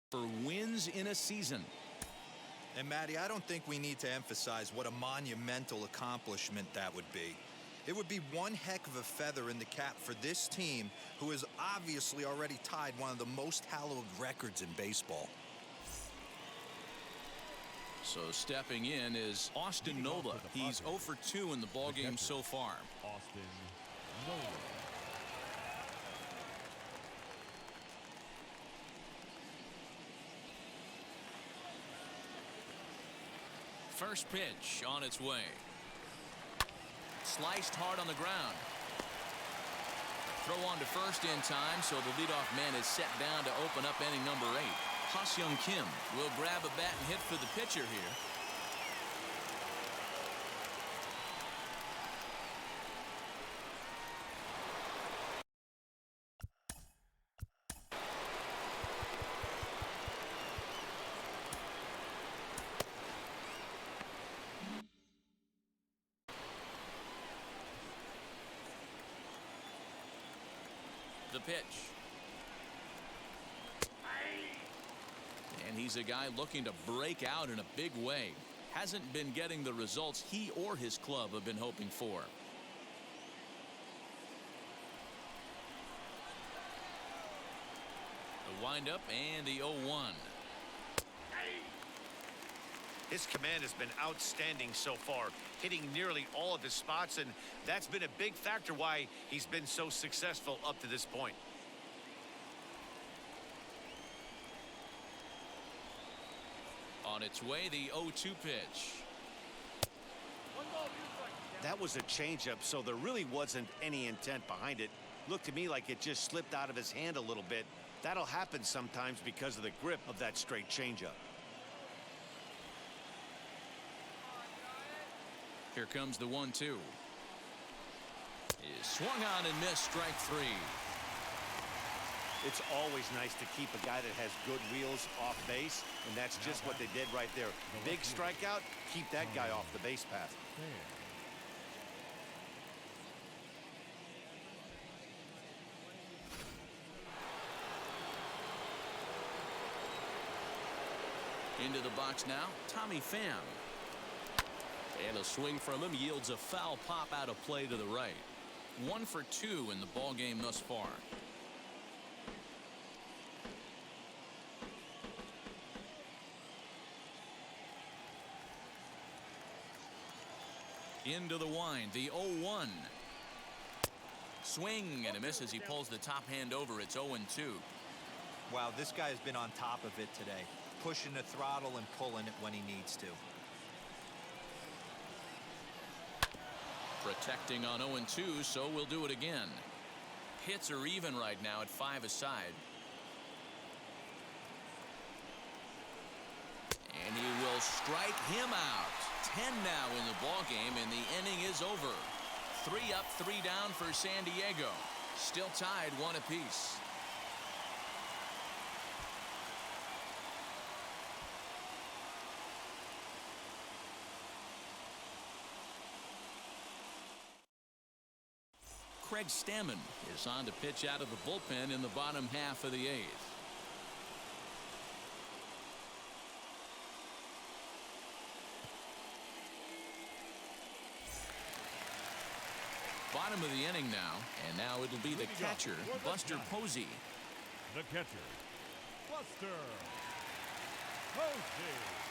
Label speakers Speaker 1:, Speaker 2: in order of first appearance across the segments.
Speaker 1: for wins in a season.
Speaker 2: And Matty, I don't think we need to emphasize what a monumental accomplishment that would be. It would be one heck of a feather in the cap for this team, who has obviously already tied one of the most hallowed records in baseball.
Speaker 1: So stepping in is Austin Nola. He's 0 for 2 in the ballgame so far.
Speaker 3: Austin Nola.
Speaker 1: First pitch on its way. Sliced hard on the ground. Throw on to first in time, so the leadoff man is set down to open up inning number 8. Ha-Seong Kim will grab a bat and hit for the pitcher here. The pitch. And he's a guy looking to break out in a big way. Hasn't been getting the results he or his club have been hoping for. The windup and the 0-1.
Speaker 4: His command has been outstanding so far, hitting nearly all of his spots, and that's been a big factor why he's been so successful up to this point.
Speaker 1: On its way, the 0-2 pitch.
Speaker 4: That was a changeup, so there really wasn't any intent behind it. Looked to me like it just slipped out of his hand a little bit. That'll happen sometimes because of the grip of that straight changeup.
Speaker 1: Here comes the 1-2. Is swung on and missed, strike 3.
Speaker 4: It's always nice to keep a guy that has good wheels off base, and that's just what they did right there. Big strikeout, keep that guy off the base path.
Speaker 1: Into the box now, Tommy Pham. And a swing from him yields a foul pop out of play to the right. 1 for 2 in the ball game thus far. Into the wind, the 0-1. Swing and a miss as he pulls the top hand over. It's 0-2.
Speaker 2: Wow, this guy has been on top of it today, pushing the throttle and pulling it when he needs to.
Speaker 1: Protecting on 0-2, so we'll do it again. Hits are even right now at 5 aside. And he will strike him out. 10 now in the ball game, and the inning is over. 3 up, 3 down for San Diego. Still tied 1 apiece. Craig Stammen is on to pitch out of the bullpen in the bottom half of the 8th. Bottom of the inning now, and now it'll be the catcher, Buster Posey.
Speaker 3: The catcher, Buster Posey.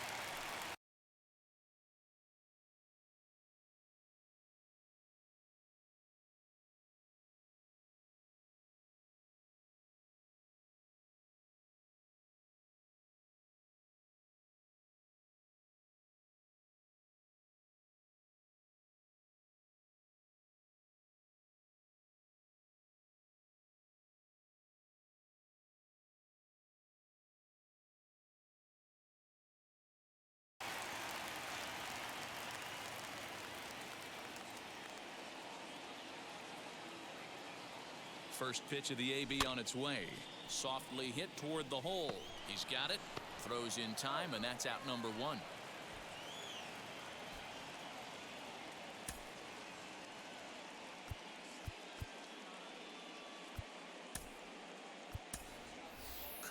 Speaker 1: First pitch of the AB on its way. Softly hit toward the hole. He's got it. Throws in time, and that's out number 1.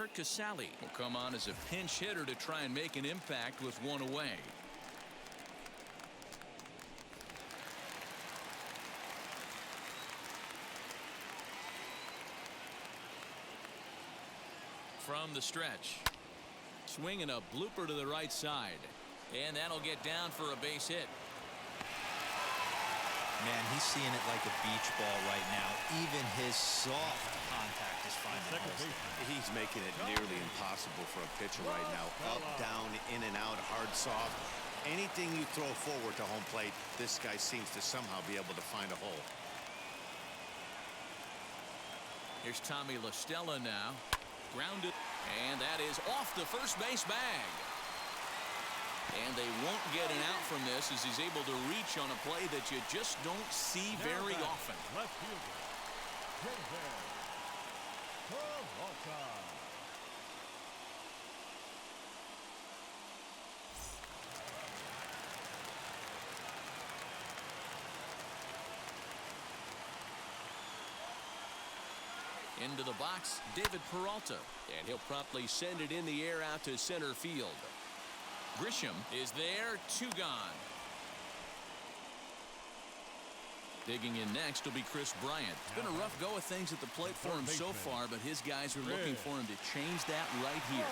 Speaker 1: Kurt Casale will come on as a pinch hitter to try and make an impact with one away. From the stretch, swinging a blooper to the right side, and that'll get down for a base hit.
Speaker 2: Man, he's seeing it like a beach ball right now. Even his soft contact is finding holes.
Speaker 4: He's making it nearly impossible for a pitcher right now. Up, down, in and out, hard, soft. Anything you throw forward to home plate, this guy seems to somehow be able to find a hole.
Speaker 1: Here's Tommy La Stella now. Grounded, and that is off the first base bag. And they won't get an out from this as he's able to reach on a play that you just don't see very often.
Speaker 3: Left fielder, Jose Peralta.
Speaker 1: Into the box, David Peralta, and he'll promptly send it in the air out to center field. Grisham is there, 2 gone. Digging in next will be Chris Bryant. It's been a rough go of things at the plate for him so far, but his guys are looking for him to change that right here.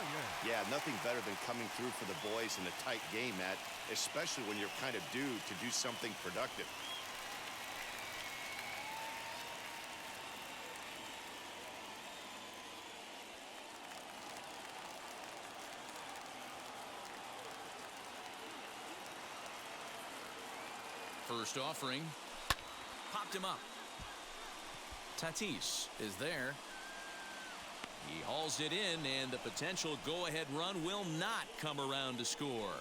Speaker 4: Yeah, nothing better than coming through for the boys in a tight game, Matt, especially when you're kind of due to do something productive.
Speaker 1: First offering, popped him up. Tatis is there. He hauls it in, and the potential go-ahead run will not come around to score.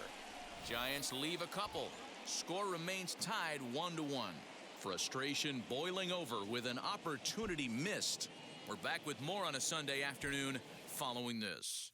Speaker 1: Giants leave a couple. Score remains tied 1-1. Frustration boiling over with an opportunity missed. We're back with more on a Sunday afternoon following this.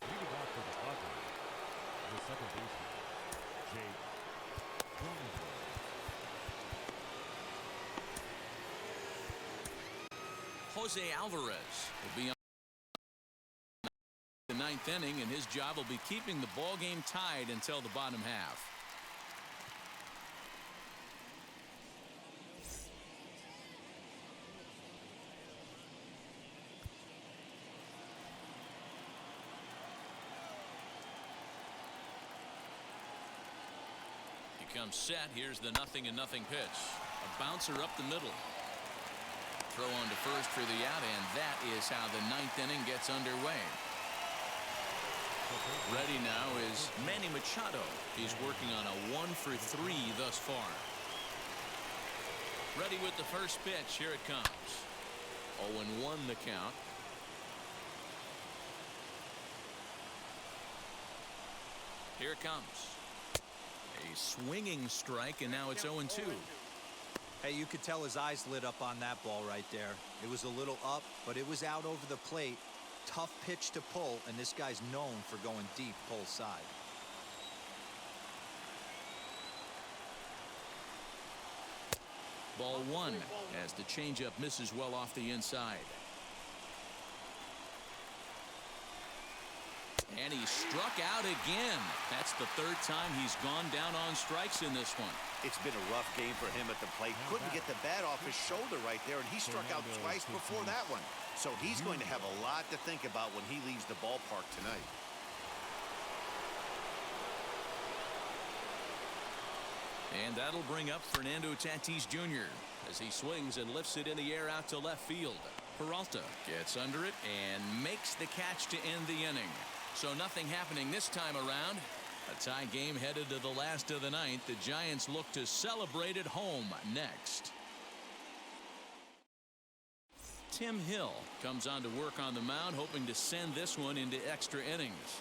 Speaker 3: Leading off for the Padres, the second baseman, Jake Cronenworth.
Speaker 1: Jose Alvarez will be on the 9th inning, and his job will be keeping the ball game tied until the bottom half. He comes set. Here's the 0-0 pitch. A bouncer up the middle. Throw on to first for the out, and that is how the 9th inning gets underway. Ready now is Manny Machado. He's working on a 1-for-3 thus far. Ready with the first pitch. Here it comes. 0-1 the count. Here it comes. A swinging strike, and now it's 0-2.
Speaker 2: Hey, you could tell his eyes lit up on that ball right there. It was a little up, but it was out over the plate. Tough pitch to pull, and this guy's known for going deep pull side.
Speaker 1: Ball 1 as the changeup misses well off the inside. And he struck out again. That's the 3rd time he's gone down on strikes in this one.
Speaker 4: It's been a rough game for him at the plate. Couldn't get the bat off his shoulder right there, and he struck out twice before that one. So he's going to have a lot to think about when he leaves the ballpark tonight. And
Speaker 1: that'll bring up Fernando Tatis Jr. as he swings and lifts it in the air out to left field. Peralta gets under it and makes the catch to end the inning. So nothing happening this time around. A tie game headed to the last of the ninth. The Giants look to celebrate at home next. Tim Hill comes on to work on the mound, hoping to send this one into extra innings.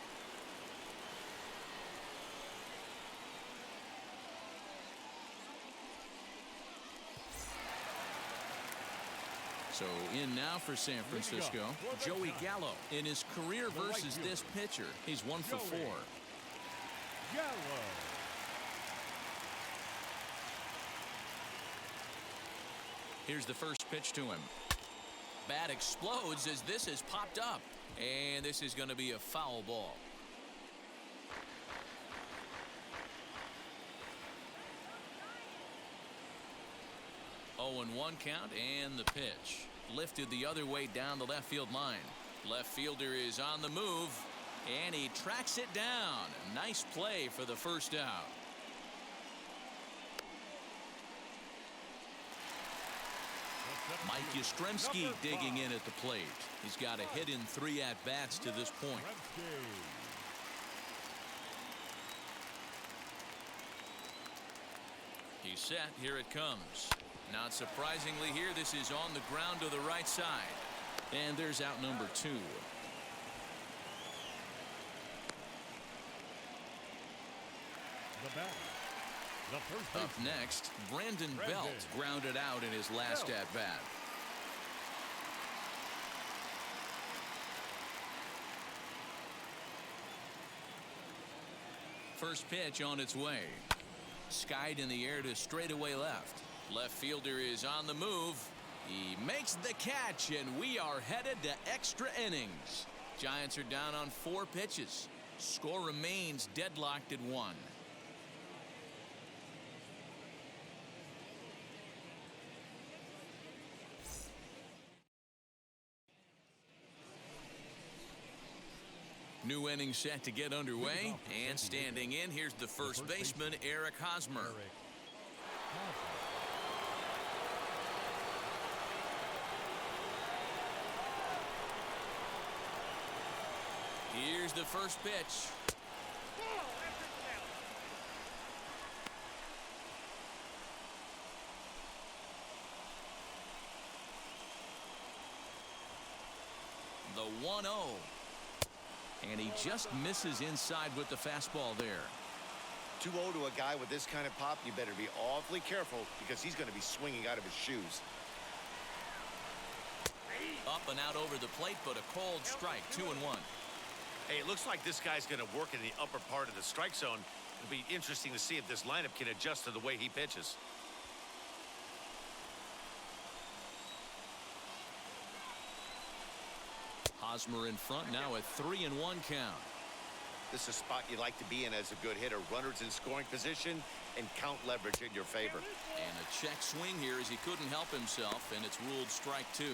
Speaker 1: So in now for San Francisco, Joey Gallo. In his career versus this pitcher, he's 1 for 4.
Speaker 3: Gallo.
Speaker 1: Here's the first pitch to him. Bat explodes as this is popped up. And this is going to be a foul ball. Oh, and 1 count, and the pitch. Lifted the other way down the left field line. Left fielder is on the move, and he tracks it down. Nice play for the first out. Mike Yastrzemski digging in at the plate. He's got a hit in 3 at-bats to this point. He's set. Here it comes. Not surprisingly here, this is on the ground to the right side. And there's out number 2.
Speaker 3: The batter. The first
Speaker 1: Up next, Brandon Belt grounded out in his last at-bat. First pitch on its way. Skied in the air to straightaway left. Left fielder is on the move. He makes the catch, and we are headed to extra innings. Giants are down on 4 pitches. Score remains deadlocked at 1. New inning set to get underway, and standing in, here's the first baseman, Eric Hosmer. Here's the first pitch. The 1-0. And he just misses inside with the fastball there.
Speaker 4: 2-0 to a guy with this kind of pop, you better be awfully careful because he's going to be swinging out of his shoes.
Speaker 1: Up and out over the plate, but a cold strike, 2-1.
Speaker 4: Hey, it looks like this guy's going to work in the upper part of the strike zone. It'll be interesting to see if this lineup can adjust to the way he pitches.
Speaker 1: Hosmer in front now, a 3-1 count.
Speaker 4: This is a spot you like to be in as a good hitter. Runners in scoring position and count leverage in your favor.
Speaker 1: And a check swing here as he couldn't help himself, and it's ruled strike 2.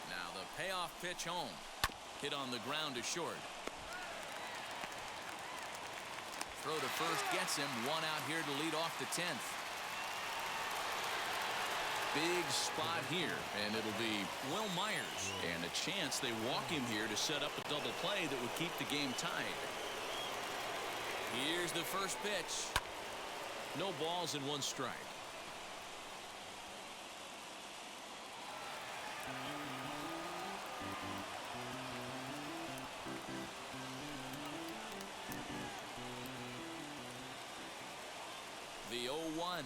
Speaker 1: Now the payoff pitch home. Hit on the ground to short. Throw to first gets him. 1 out here to lead off the 10th. Big spot here, and it'll be Will Myers. And a chance they walk him here to set up a double play that would keep the game tied. Here's the first pitch. No balls and 1 strike. The 0-1.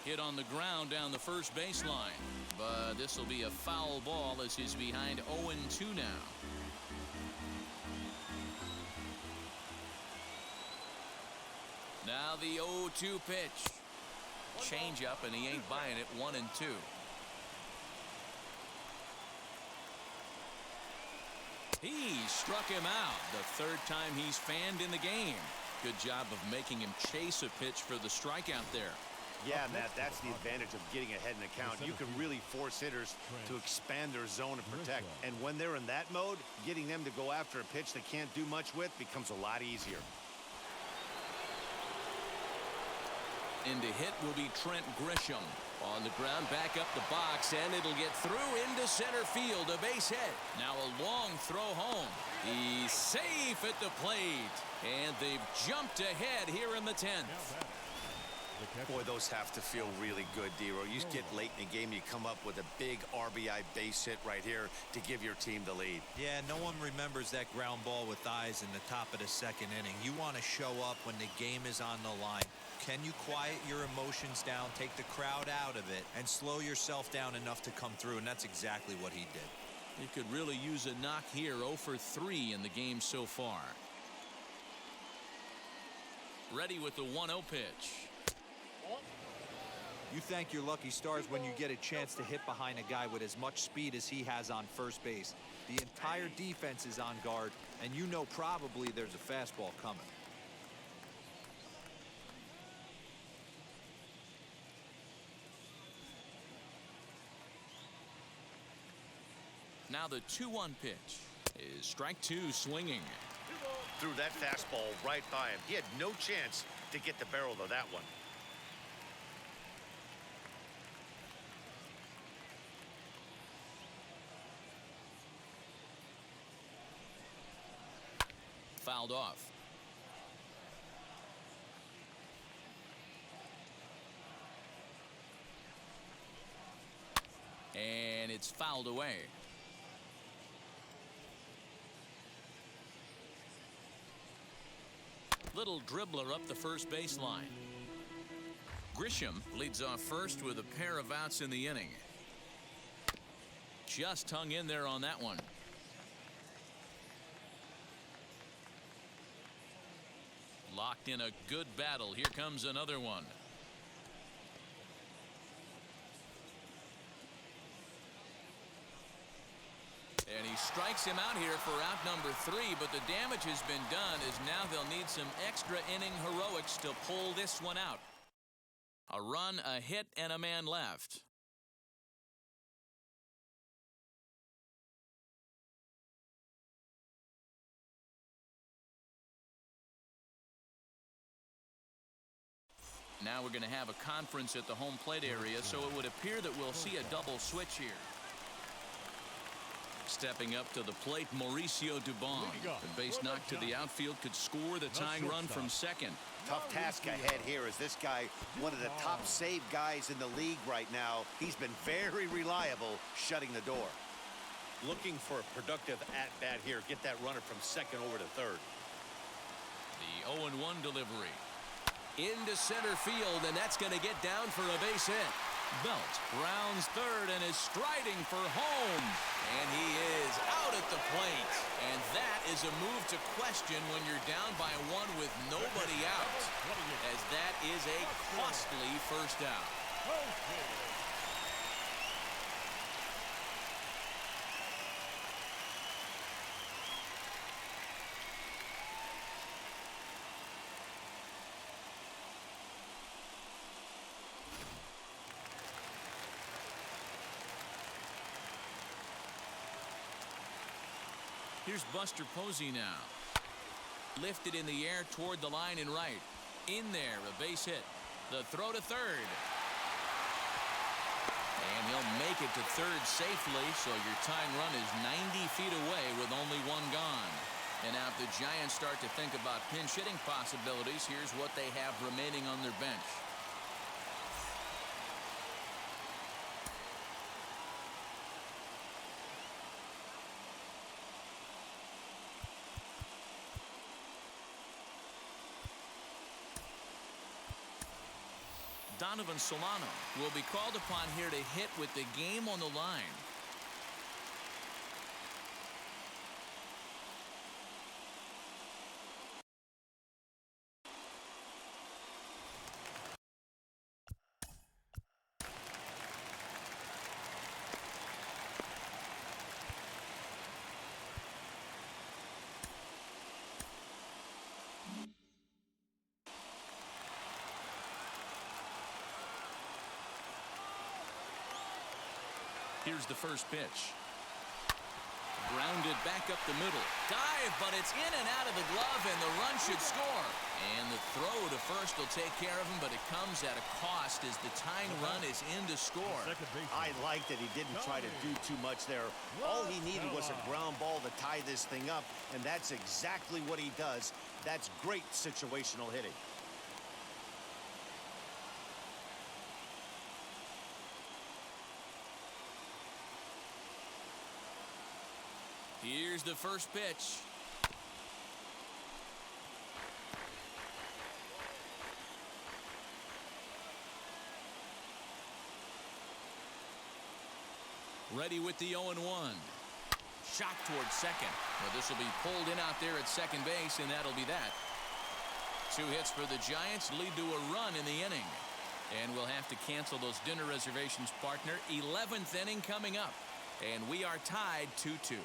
Speaker 1: Hit on the ground down the first baseline. But this will be a foul ball as he's behind 0-2 now. Now the 0-2 pitch. Change up, and he ain't buying it. 1-2. He struck him out. The 3rd time he's fanned in the game. Good job of making him chase a pitch for the strikeout there.
Speaker 4: Yeah, Matt, that's the advantage of getting ahead in the count. You can really force hitters to expand their zone and protect. And when they're in that mode, getting them to go after a pitch they can't do much with becomes a lot easier.
Speaker 1: And to hit will be Trent Grisham. On the ground, back up the box, and it'll get through into center field. A base hit. Now a long throw home. He's safe at the plate. And they've jumped ahead here in the 10th.
Speaker 4: Boy, those have to feel really good, Dero. You get late in the game, you come up with a big RBI base hit right here to give your team the lead.
Speaker 2: Yeah, no one remembers that ground ball with eyes in the top of the second inning. You want to show up when the game is on the line. Can you quiet your emotions down, take the crowd out of it, and slow yourself down enough to come through? And that's exactly what he did.
Speaker 1: He could really use a knock here. 0 for 3 in the game so far. Ready with the 1-0 pitch.
Speaker 2: You thank your lucky stars when you get a chance to hit behind a guy with as much speed as he has on first base. The entire defense is on guard, and you know probably there's a fastball coming.
Speaker 1: Now the 2-1 pitch is strike 2 swinging.
Speaker 4: Threw that fastball right by him. He had no chance to get the barrel of that one.
Speaker 1: Fouled off. And it's fouled away. Little dribbler up the first baseline. Grisham leads off first with a pair of outs in the inning. Just hung in there on that one. Locked in a good battle. Here comes another one. And he strikes him out here for out number 3, but the damage has been done as now they'll need some extra inning heroics to pull this one out. A run, a hit, and a man left. Now we're going to have a conference at the home plate area, so it would appear that we'll see a double switch here. Stepping up to the plate, Mauricio Dubon. The base knock to the outfield could score the tying run from second.
Speaker 4: Tough task ahead here as this guy, one of the top save guys in the league right now. He's been very reliable shutting the door. Looking for a productive at-bat here. Get that runner from second over to third.
Speaker 1: The 0-1 delivery. Into center field, and that's going to get down for a base hit. Belt rounds third and is striding for home. And he is out at the plate. And that is a move to question when you're down by 1 with nobody out, as that is a costly first out. Here's Buster Posey now. Lifted in the air toward the line and right. In there, a base hit. The throw to third. And he'll make it to third safely, so your tying run is 90 feet away with only 1 gone. And now if the Giants start to think about pinch hitting possibilities, here's what they have remaining on their bench. Donovan Solano will be called upon here to hit with the game on the line. Here's the first pitch. Grounded back up the middle. Dive, but it's in and out of the glove, and the run should score. And the throw to first will take care of him, but it comes at a cost as the tying run is in to score.
Speaker 4: I liked it. He didn't try to do too much there. All he needed was a ground ball to tie this thing up, and that's exactly what he does. That's great situational hitting.
Speaker 1: Here's the first pitch. Ready with the 0-1. Shot towards second. Well, this will be pulled in out there at second base, and that'll be that. 2 hits for the Giants lead to a run in the inning. And we'll have to cancel those dinner reservations, partner. 11th inning coming up. And we are tied 2-2.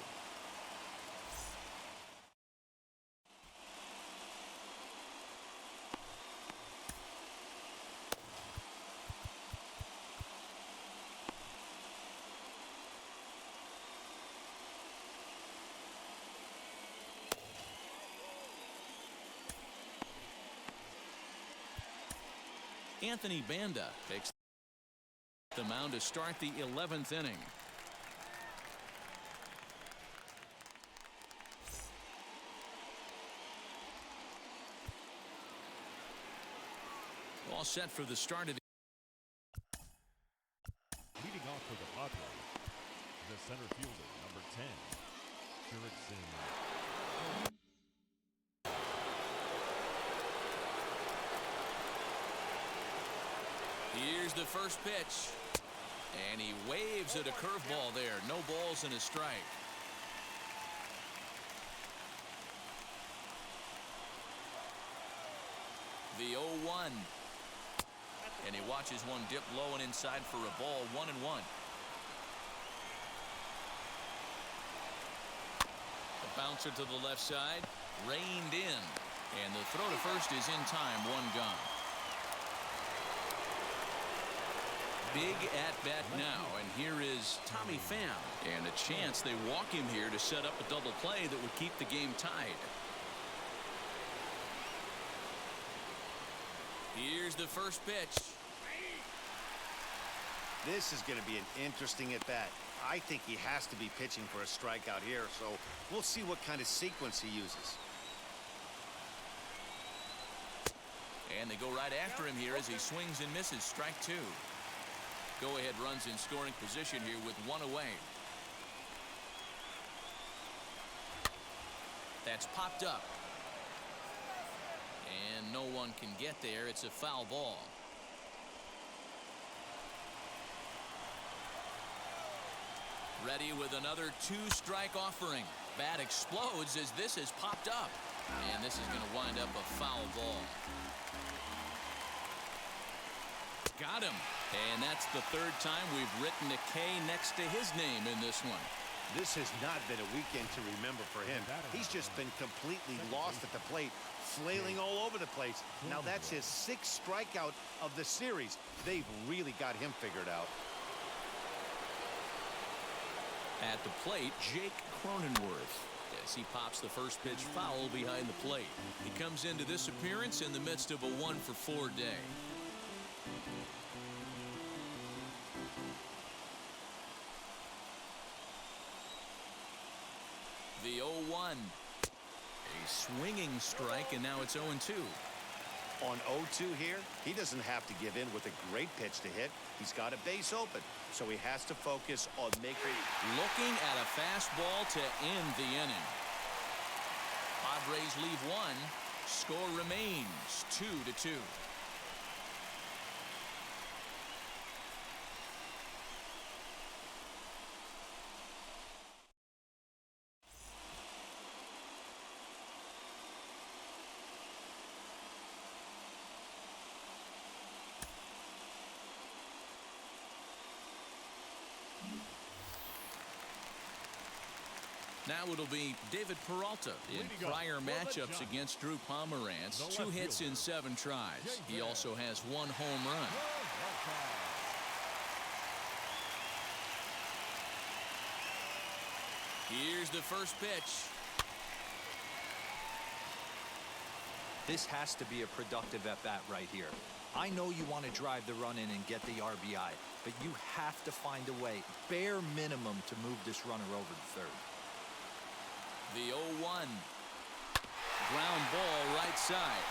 Speaker 1: Anthony Banda takes the mound to start the 11th inning. All set for the start of the
Speaker 3: leading off for the Padres, the center fielder, number 10, Jurickson.
Speaker 1: Here's the first pitch. And he waves at a curveball there. No balls and a strike. The 0-1. And he watches one dip low and inside for a ball. 1-1. The bouncer to the left side. Reined in. And the throw to first is in time. 1 gone. Big at-bat now, and here is Tommy Pham. And a chance they walk him here to set up a double play that would keep the game tied. Here's the first pitch.
Speaker 4: This is going to be an interesting at-bat. I think he has to be pitching for a strikeout here, so we'll see what kind of sequence he uses.
Speaker 1: And they go right after him here as he swings and misses. Strike 2. Go-ahead runs in scoring position here with 1 away. That's popped up. And no one can get there. It's a foul ball. Ready with another 2-strike offering. Bat explodes as this has popped up. And this is going to wind up a foul ball. Got him. And that's the 3rd time we've written a K next to his name in this one.
Speaker 4: This has not been a weekend to remember for him. He's just been completely lost at the plate, flailing all over the place. Now that's his 6th strikeout of the series. They've really got him figured out.
Speaker 1: At the plate, Jake Cronenworth. As he pops the first pitch foul behind the plate. He comes into this appearance in the midst of a 1-for-4 day. The 0-1. A swinging strike, and now it's 0-2.
Speaker 4: On 0-2 here, he doesn't have to give in with a great pitch to hit. He's got a base open, so he has to focus on making.
Speaker 1: Looking at a fastball to end the inning. Padres leave 1. Score remains 2-2. Now it'll be David Peralta in prior matchups against Drew Pomeranz. 2 hits in 7 tries. He also has 1 home run. Here's the first pitch.
Speaker 2: This has to be a productive at-bat right here. I know you want to drive the run in and get the RBI, but you have to find a way, bare minimum, to move this runner over to third.
Speaker 1: The 0-1. Ground ball right side.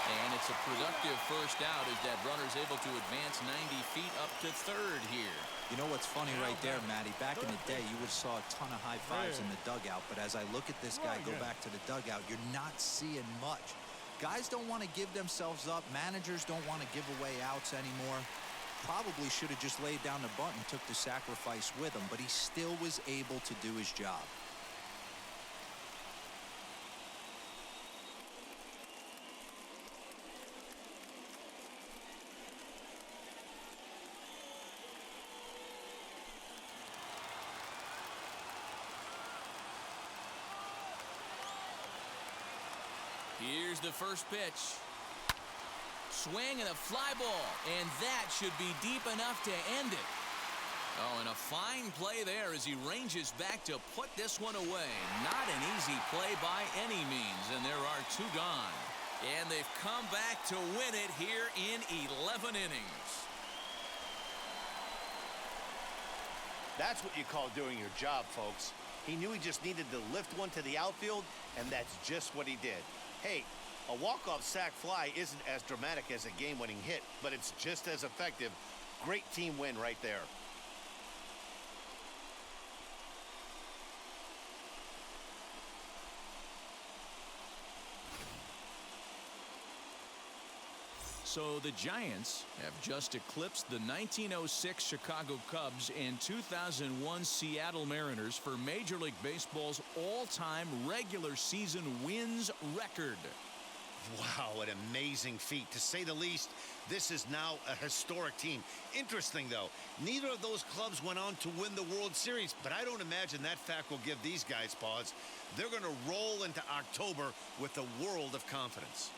Speaker 1: And it's a productive first out as that runner's able to advance 90 feet up to third here.
Speaker 2: You know what's funny right there, Matty? Back in the day, you would have saw a ton of high fives in the dugout, but as I look at this guy go back to the dugout, you're not seeing much. Guys don't want to give themselves up. Managers don't want to give away outs anymore. Probably should have just laid down the bunt and took the sacrifice with him, but he still was able to do his job.
Speaker 1: Here's the first pitch. Swing and a fly ball, and that should be deep enough to end it. Oh, and a fine play there as he ranges back to put this one away. Not an easy play by any means, and there are two gone. And they've come back to win it here in 11 innings.
Speaker 4: That's what you call doing your job, folks. He knew he just needed to lift one to the outfield, and that's just what he did. Hey, a walk-off sac fly isn't as dramatic as a game-winning hit, but it's just as effective. Great team win right there.
Speaker 1: So the Giants have just eclipsed the 1906 Chicago Cubs and 2001 Seattle Mariners for Major League Baseball's all-time regular season wins record.
Speaker 4: Wow, an amazing feat, to say the least. This is now a historic team. Interesting, though, neither of those clubs went on to win the World Series, but I don't imagine that fact will give these guys pause. They're going to roll into October with a world of confidence.